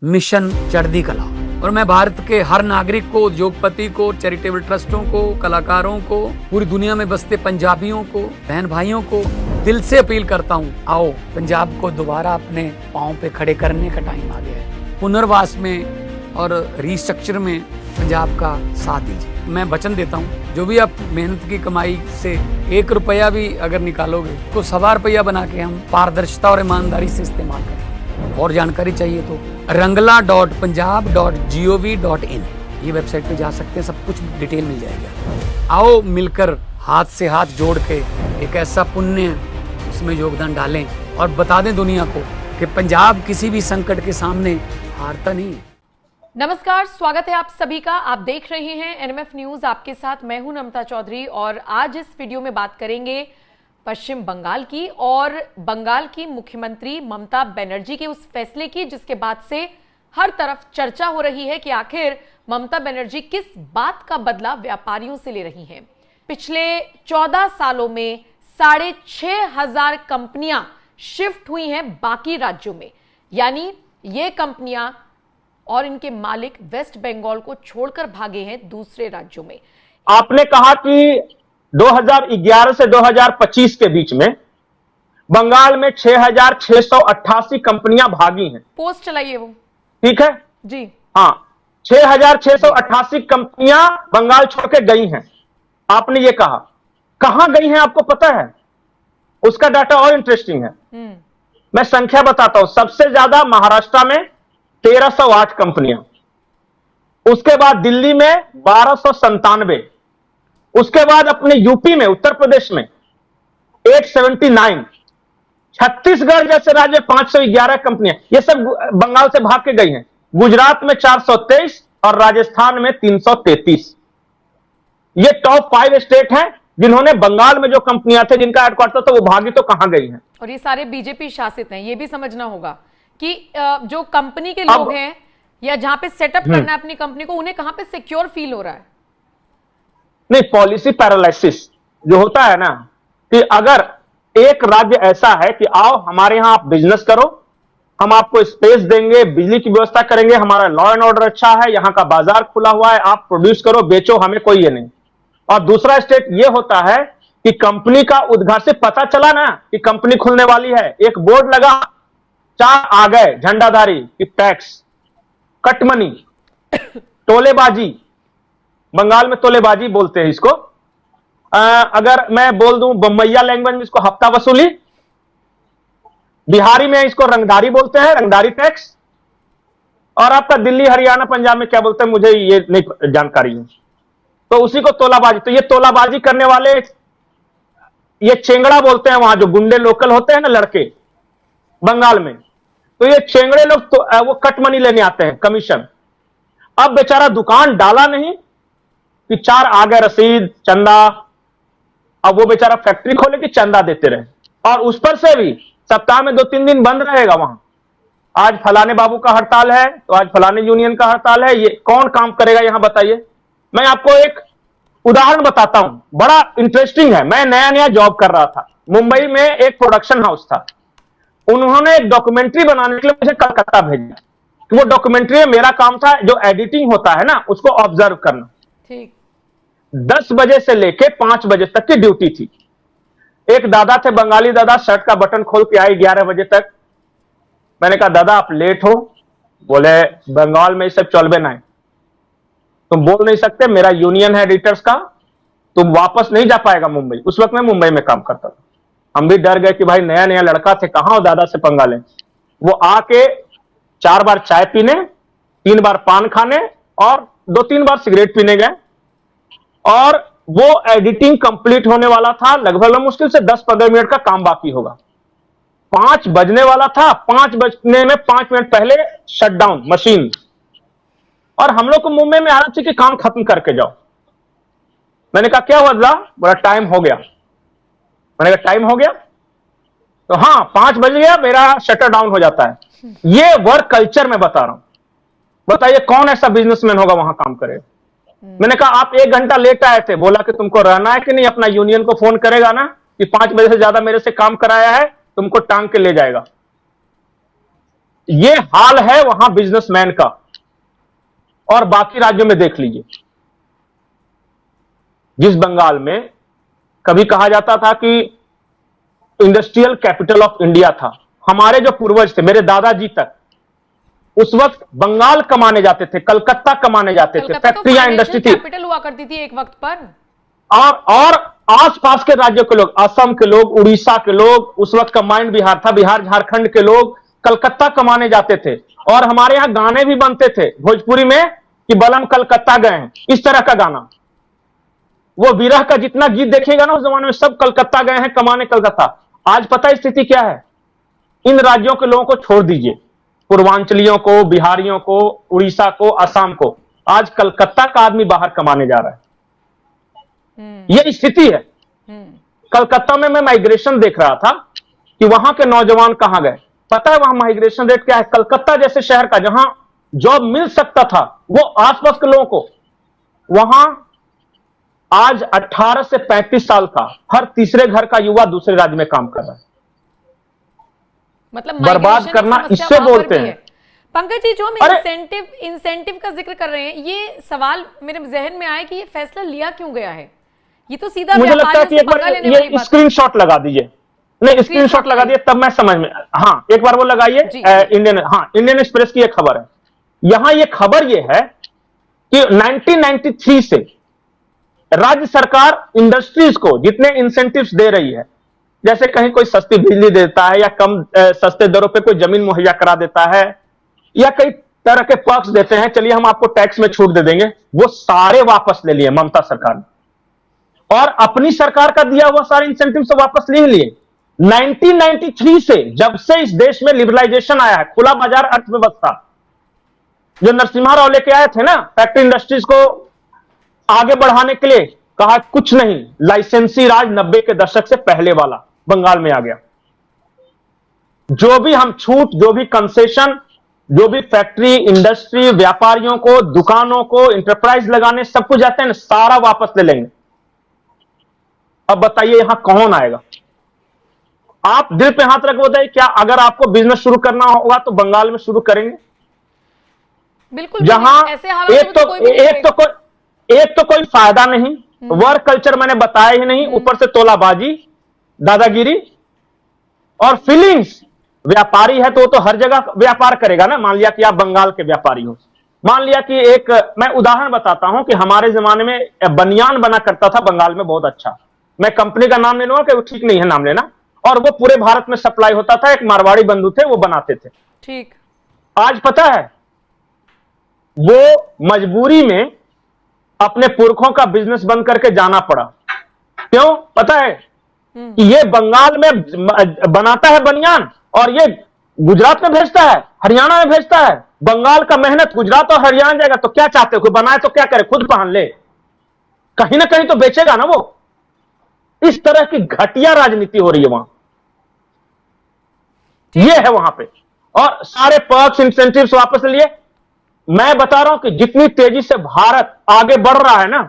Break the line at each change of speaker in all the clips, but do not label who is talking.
Mission चढ़ती कला। और मैं भारत के हर नागरिक को, उद्योगपति को, चैरिटेबल ट्रस्टों को, कलाकारों को, पूरी दुनिया में बसते पंजाबियों को, बहन भाइयों को दिल से अपील करता हूँ, आओ पंजाब को दोबारा अपने पांव पे खड़े करने का टाइम आ गया है। पुनर्वास में और रिस्ट्रक्चर में पंजाब का साथ दीजिए। मैं वचन देता हूँ, जो भी आप मेहनत की कमाई से 1 रुपया भी अगर निकालोगे तो 1.25 रुपया बना के हम पारदर्शिता और ईमानदारी से इस्तेमाल करेंगे। और जानकारी चाहिए तो rangla.punjab.gov.in ये वेबसाइट पे जा सकते हैं, सब कुछ डिटेल मिल जाएगा। आओ मिलकर हाथ से हाथ जोड़ के एक ऐसा पुण्य उसमें योगदान डालें और बता दें दुनिया को कि पंजाब किसी भी संकट के सामने हारता नहीं है।
नमस्कार, स्वागत है आप सभी का। आप देख रहे हैं एनएमएफ न्यूज, आपके साथ मैं हूं नमता चौधरी। और आज इस वीडियो में बात करेंगे पश्चिम बंगाल की और बंगाल की मुख्यमंत्री ममता बनर्जी के उस फैसले की जिसके बाद से हर तरफ चर्चा हो रही है कि आखिर ममता बनर्जी किस बात का बदला व्यापारियों से ले रही हैं। पिछले 14 सालों में 6,500 कंपनियां शिफ्ट हुई हैं बाकी राज्यों में, यानी ये कंपनियां और इनके मालिक वेस्ट बंगाल को छोड़कर भागे हैं दूसरे राज्यों में।
आपने कहा कि 2011 से 2025 के बीच में बंगाल में 6,688 कंपनियां भागी हैं।
पोस्ट चलाइए वो।
ठीक है
जी
हाँ, 6,688 कंपनियां बंगाल छोड़ के गई हैं। आपने ये कहा, कहां गई हैं आपको पता है? उसका डाटा और इंटरेस्टिंग है। मैं संख्या बताता हूं। सबसे ज्यादा महाराष्ट्र में 1,308 कंपनियां, उसके बाद दिल्ली में 1,297, उसके बाद अपने यूपी में, उत्तर प्रदेश में 879, छत्तीसगढ़ जैसे राज्य में 511 कंपनियां, ये सब बंगाल से भाग के गई हैं। गुजरात में 423 और राजस्थान में 333। ये टॉप 5 स्टेट हैं जिन्होंने बंगाल में जो कंपनियां थे जिनका हेडक्वार्टर था वो भागी, तो कहां गई हैं?
और ये सारे बीजेपी शासित हैं। ये भी समझना होगा कि जो कंपनी के लोग हैं या जहां पे सेटअप करना है अपनी कंपनी को, उन्हें कहां पे सिक्योर फील हो रहा है?
नहीं, पॉलिसी पैरालिसिस जो होता है ना, कि अगर एक राज्य ऐसा है कि आओ हमारे यहां आप बिजनेस करो, हम आपको स्पेस देंगे, बिजली की व्यवस्था करेंगे, हमारा लॉ एंड ऑर्डर अच्छा है, यहां का बाजार खुला हुआ है, आप प्रोड्यूस करो, बेचो, हमें कोई ये नहीं। और दूसरा स्टेट ये होता है कि कंपनी का उद्घाटन से पता चला ना कि कंपनी खुलने वाली है, एक बोर्ड लगा, 4 आ गए झंडाधारी कि टैक्स, कटमनी, टोलेबाजी। बंगाल में तोलेबाजी बोलते हैं इसको। अगर मैं बोल दूं बम्बैया लैंग्वेज में इसको हफ्ता वसूली, बिहारी में इसको रंगदारी बोलते हैं, रंगदारी टैक्स। और आपका दिल्ली, हरियाणा, पंजाब में क्या बोलते हैं मुझे ये नहीं जानकारी है, तो उसी को तोलाबाजी। तो ये तोलाबाजी करने वाले, ये चेंगड़ा बोलते हैं वहां जो गुंडे लोकल होते हैं ना लड़के बंगाल में, तो ये चेंगड़े लोग तो वो कट मनी लेने आते हैं, कमीशन। अब बेचारा दुकान डाला नहीं कि 4 आ गए रसीद, चंदा। अब वो बेचारा फैक्ट्री खोले कि चंदा देते रहे, और उस पर से भी सप्ताह में 2-3 दिन बंद रहेगा वहां। आज फलाने बाबू का हड़ताल है तो आज फलाने यूनियन का हड़ताल है, ये कौन काम करेगा यहां बताइए? मैं आपको एक उदाहरण बताता हूं, बड़ा इंटरेस्टिंग है। मैं नया नया जॉब कर रहा था, मुंबई में एक प्रोडक्शन हाउस था। उन्होंने एक डॉक्यूमेंट्री बनाने के लिए मुझे कलकत्ता भेजा। तो वो डॉक्यूमेंट्री में मेरा काम था, जो एडिटिंग होता है ना, उसको ऑब्जर्व करना।
ठीक।
10 बजे से लेके 5 बजे तक की ड्यूटी थी। एक दादा थे, बंगाली दादा, शर्ट का बटन खोल के आए 11 बजे तक। मैंने कहा दादा आप लेट हो? बोले बंगाल में सब चलबे ना है, तुम बोल नहीं सकते, मेरा यूनियन है एडिटर्स का, तुम वापस नहीं जा पाएगा मुंबई। उस वक्त मैं मुंबई में काम करता था। हम भी डर गए कि भाई नया नया लड़का थे, कहां हो दादा से पंगा लें। वो आके 4 बार चाय पीने, 3 बार पान खाने और 2-3 बार सिगरेट पीने गए। और वो एडिटिंग कंप्लीट होने वाला था, लगभग मुश्किल से 10-15 मिनट का काम बाकी होगा। 5 बजने वाला था, 5 बजने में 5 मिनट पहले शटडाउन मशीन। और हम लोग को मुंबई में आना चाहिए कि काम खत्म करके जाओ। मैंने कहा क्या हुआ? बोला टाइम हो गया। मैंने कहा टाइम हो गया? तो हाँ, 5 बज गया, मेरा शटर डाउन हो जाता है। ये वर्क कल्चर मैं बता रहा हूं। बताइए कौन ऐसा बिजनेसमैन होगा वहां काम करे? मैंने कहा आप 1 घंटा लेट आए थे, बोला कि तुमको रहना है कि नहीं, अपना यूनियन को फोन करेगा ना कि 5 बजे से ज्यादा मेरे से काम कराया है, तुमको टांग के ले जाएगा। ये हाल है वहां बिजनेसमैन का, और बाकी राज्यों में देख लीजिए। जिस बंगाल में कभी कहा जाता था कि इंडस्ट्रियल कैपिटल ऑफ इंडिया था, हमारे जो पूर्वज थे, मेरे दादाजी तक, उस वक्त बंगाल कमाने जाते थे, कलकत्ता कमाने जाते थे, फैक्ट्रियां, इंडस्ट्री थी,
कैपिटल हुआ करती थी एक वक्त पर।
और आसपास के राज्यों के लोग, असम के लोग, उड़ीसा के लोग, उस वक्त कंबाइंड बिहार था, बिहार झारखंड के लोग कलकत्ता कमाने जाते थे। और हमारे यहां गाने भी बनते थे भोजपुरी में कि बलम कलकत्ता गए हैं, इस तरह का गाना। वो विरह का जितना गीत देखिएगा ना उस जमाने में, सब कलकत्ता गए हैं कमाने, कलकत्ता। आज पता स्थिति क्या है? इन राज्यों के लोगों को छोड़ दीजिए, पूर्वांचलियों को, बिहारियों को, उड़ीसा को, असम को, आज कलकत्ता का आदमी बाहर कमाने जा रहा है। यह स्थिति है। कलकत्ता में मैं माइग्रेशन देख रहा था कि वहां के नौजवान कहां गए। पता है वहां माइग्रेशन रेट क्या है? कलकत्ता जैसे शहर का, जहां जॉब मिल सकता था वो आसपास के लोगों को, वहां आज 18 से 35 साल का हर तीसरे घर का युवा दूसरे राज्य में काम कर रहा है।
मतलब
बर्बाद करना इससे बोलते हैं।
पंकज जी, जो हम इंसेंटिव का जिक्र कर रहे हैं, ये सवाल मेरे जहन में आया कि ये फैसला लिया क्यों गया है? ये तो सीधा
मुझे लगता है कि एक बार ये स्क्रीनशॉट लगा दीजिए, नहीं स्क्रीनशॉट लगा दिए तब मैं समझ में, हाँ एक बार वो लगाइए। इंडियन एक्सप्रेस की एक खबर है, यहां ये खबर ये है कि 1993 से राज्य सरकार इंडस्ट्रीज को जितने इंसेंटिव्स दे रही है, जैसे कहीं कोई सस्ती बिजली देता है, या कम सस्ते दरों पे कोई जमीन मुहैया करा देता है, या कई तरह के पर्क्स देते हैं, चलिए हम आपको टैक्स में छूट दे देंगे, वो सारे वापस ले लिए ममता सरकार ने। और अपनी सरकार का दिया हुआ सारे इंसेंटिव से वापस ले लिए। 1993 से, जब से इस देश में लिबरलाइजेशन आया है, खुला बाजार अर्थव्यवस्था, जो नरसिम्हा राव लेके आए थे ना, फैक्ट्री इंडस्ट्रीज को आगे बढ़ाने के लिए, कहा कुछ नहीं, लाइसेंसी राज 90 के दशक से पहले वाला बंगाल में आ गया। जो भी हम छूट, जो भी कंसेशन, जो भी फैक्ट्री, इंडस्ट्री, व्यापारियों को, दुकानों को, इंटरप्राइज लगाने सब कुछ जाते हैं, सारा वापस ले लेंगे। अब बताइए यहां कौन आएगा? आप दिल पे हाथ रख बताइए, क्या अगर आपको बिजनेस शुरू करना होगा तो बंगाल में शुरू करेंगे?
बिल्कुल,
जहां
ऐसे
एक तो कोई फायदा नहीं, वर्क कल्चर मैंने बताया ही नहीं, ऊपर से तोलाबाजी, दादागिरी और फीलिंग्स। व्यापारी है तो हर जगह व्यापार करेगा ना। मान लिया कि आप बंगाल के व्यापारी हो, मान लिया कि एक, मैं उदाहरण बताता हूं कि हमारे जमाने में बनियान बना करता था बंगाल में बहुत अच्छा, मैं कंपनी का नाम ले लूंगा कि वो ठीक नहीं है नाम लेना, और वो पूरे भारत में सप्लाई होता था, एक मारवाड़ी बंधु थे वो बनाते थे।
ठीक।
आज पता है वो मजबूरी में अपने पुरखों का बिजनेस बंद करके जाना पड़ा। क्यों? पता है कि ये बंगाल में बनाता है बनियान और ये गुजरात में भेजता है, हरियाणा में भेजता है। बंगाल का मेहनत गुजरात और हरियाणा जाएगा, तो क्या चाहते हो? कोई बनाए तो क्या करे? खुद पहन ले, कहीं ना कहीं तो बेचेगा ना वो। इस तरह की घटिया राजनीति हो रही है वहां, ये है वहां पे। और सारे पर्क्स, इंसेंटिव्स वापस लिए। मैं बता रहा हूं कि जितनी तेजी से भारत आगे बढ़ रहा है ना,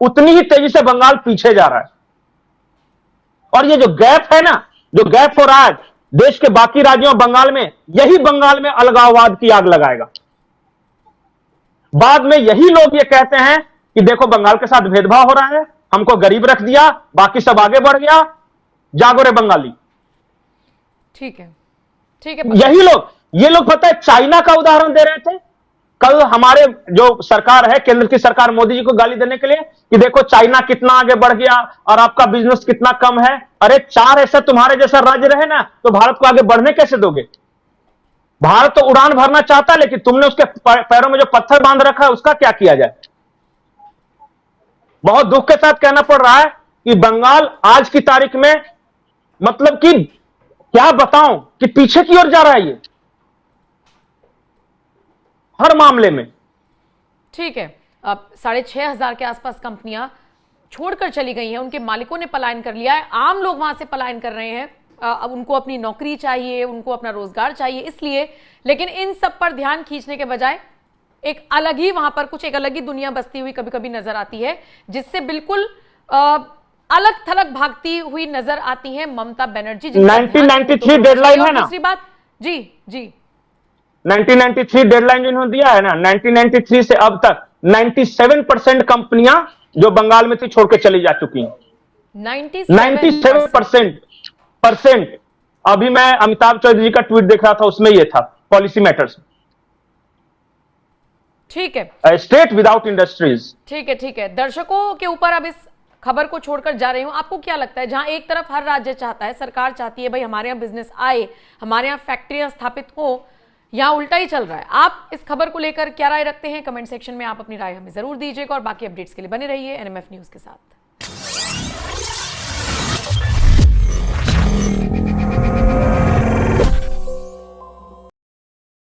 उतनी ही तेजी से बंगाल पीछे जा रहा है। और ये जो गैप है ना, जो गैप हो रहा है देश के बाकी राज्यों बंगाल में, यही बंगाल में अलगाववाद की आग लगाएगा। बाद में यही लोग ये कहते हैं कि देखो बंगाल के साथ भेदभाव हो रहा है, हमको गरीब रख दिया, बाकी सब आगे बढ़ गया, जागो रे बंगाली।
ठीक है, ठीक है।
ये लोग पता है चाइना का उदाहरण दे रहे थे कल, हमारे जो सरकार है, केंद्र की सरकार, मोदी जी को गाली देने के लिए कि देखो चाइना कितना आगे बढ़ गया और आपका बिजनेस कितना कम है। अरे 4 ऐसा तुम्हारे जैसा राज्य रहे ना, तो भारत को आगे बढ़ने कैसे दोगे? भारत तो उड़ान भरना चाहता है, लेकिन तुमने उसके पैरों में जो पत्थर बांध रखा है उसका क्या किया जाए? बहुत दुख के साथ कहना पड़ रहा है कि बंगाल आज की तारीख में, मतलब कि क्या बताऊं कि पीछे की ओर जा रहा है ये हर मामले में।
ठीक है, अब 6,500 के आसपास कंपनियां छोड़कर चली गई हैं, उनके मालिकों ने पलायन कर लिया है, आम लोग वहां से पलायन कर रहे हैं। अब उनको अपनी नौकरी चाहिए, उनको अपना रोजगार चाहिए, इसलिए। लेकिन इन सब पर ध्यान खींचने के बजाय एक अलग ही वहां पर कुछ एक अलग ही दुनिया बसती हुई कभी कभी नजर आती है, जिससे बिल्कुल अलग थलग भागती हुई नजर आती है ममता बनर्जी।
1993 डेडलाइन है ना।
दूसरी बात जी,
1993 डेडलाइन इन्होंने दिया है ना, 1993 से अब तक 97% कंपनियां जो बंगाल में थी छोड़ के चली जा चुकी हैं। 97%। अभी मैं अमिताभ चौधरी जी का ट्वीट देख रहा था, उसमें यह था पॉलिसी मैटर्स।
ठीक है,
स्टेट विदाउट इंडस्ट्रीज।
ठीक है। दर्शकों के ऊपर अब इस खबर को छोड़कर जा रही हूं। आपको क्या लगता है, जहां एक तरफ हर राज्य चाहता है, सरकार चाहती है भाई हमारे यहाँ बिजनेस आए, हमारे यहाँ फैक्ट्रियां स्थापित हो, यहाँ उल्टा ही चल रहा है। आप इस खबर को लेकर क्या राय रखते हैं? कमेंट सेक्शन में आप अपनी राय हमें जरूर दीजिएगा और बाकी अपडेट्स के लिए बने रहिए एनएमएफ न्यूज के साथ।